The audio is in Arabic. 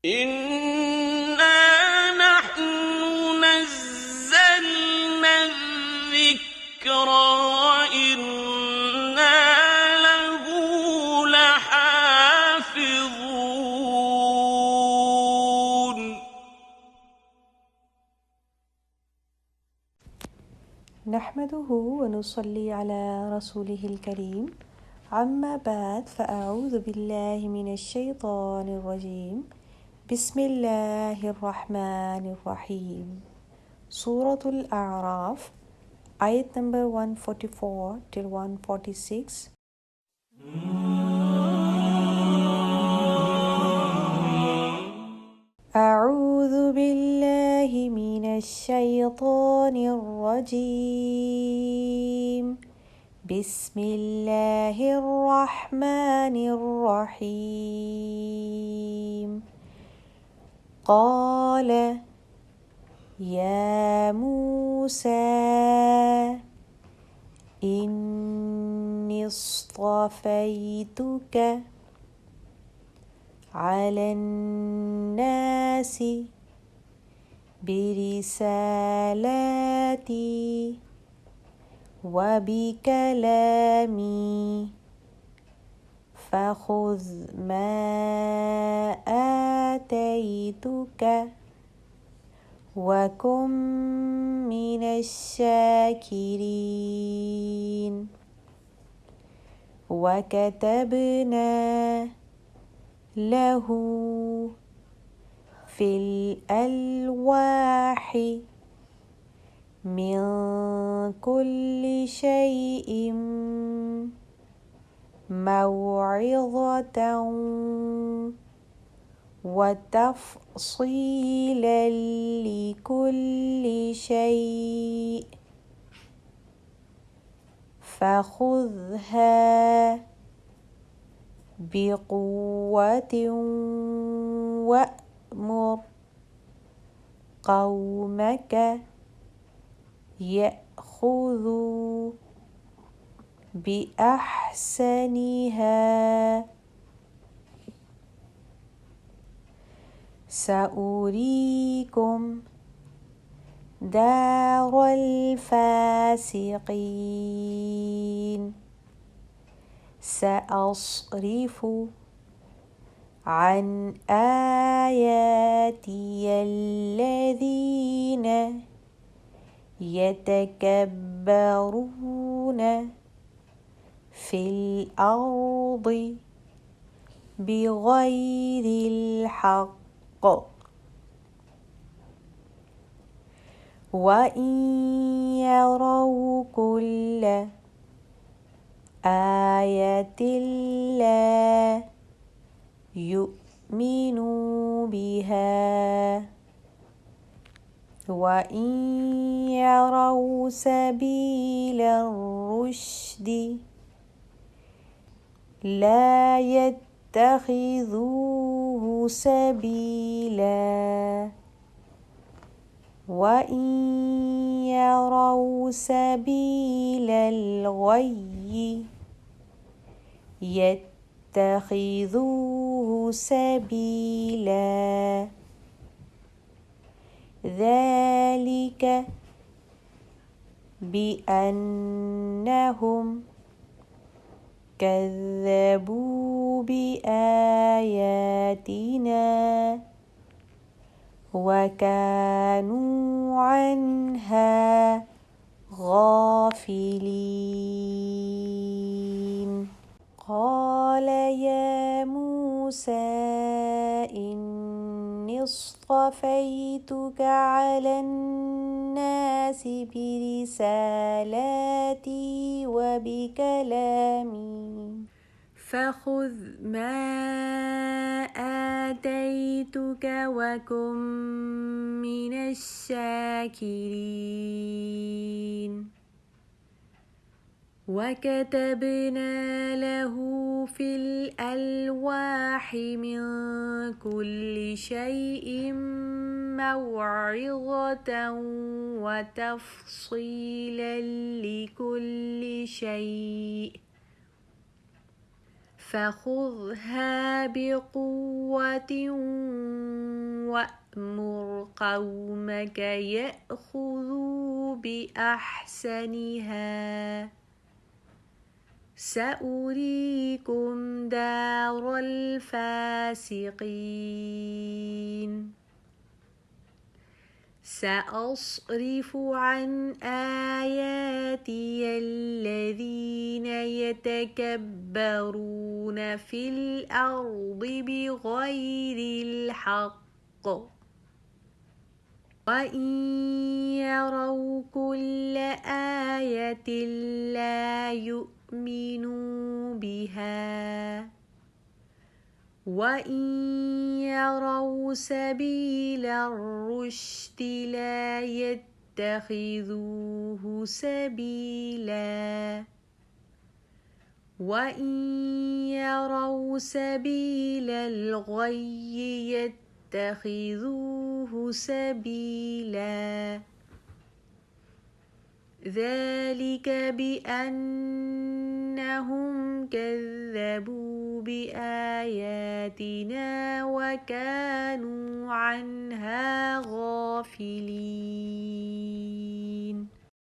إِنَّا نَحْنُ نَزَّلْنَا الذِّكْرَ وَإِنَّا لَهُ لَحَافِظُونَ نحمده ونصلي على رسوله الكريم. عما بعد، فأعوذ بالله من الشيطان الرجيم. بسم الله الرحمن الرحيم. سورة الأعراف, ayat number 144 till 146. أعوذ بالله من الشيطان الرجيم. بسم الله الرحمن الرحيم. قال يا موسى إني اصطفيتك على الناس برسالاتي وبكلامي فخذ ما آتيتك وكن من الشاكرين. وكتبنا له في الألواح من كل شيء موعظة وتفصيلا لكل شيء فخذها بقوة وأمر قومك يأخذوا بأحسنها سأريكم دار الفاسقين. سأصرف عن آياتي الذين يتكبرون في الأرض بغير الحق وإن يروا كل آية لا يؤمنوا بها وإن يروا سبيل الرشد لا يتخذوه سبيلا وإن يروا سبيل الغي يتخذوه سبيلا. ذلك بأنهم كذبوا بآياتنا وكانوا عنها غافلين. قال يا موسى إني اصطفيتك على الناس برسالاتي وبكلامي فخذ ما آتيتك وكن من الشاكرين. وكتبنا له في الألواح من كل شيء موعظة وتفصيلا لكل شيء فخذها بقوة وأمر قومك يأخذوا بأحسنها سأريكم دار الفاسقين سأصرف عن آياتي الذين يتكبرون في الأرض بغير الحق وإن يروا كل آية لا يؤمنوا بها وإن يروا سبيل الرشد لا يتخذوه سبيلا وإن يروا سبيل الغي يتخذوه سبيلا ذلك بأنهم كذبوا بآياتنا وكانوا عنها غافلين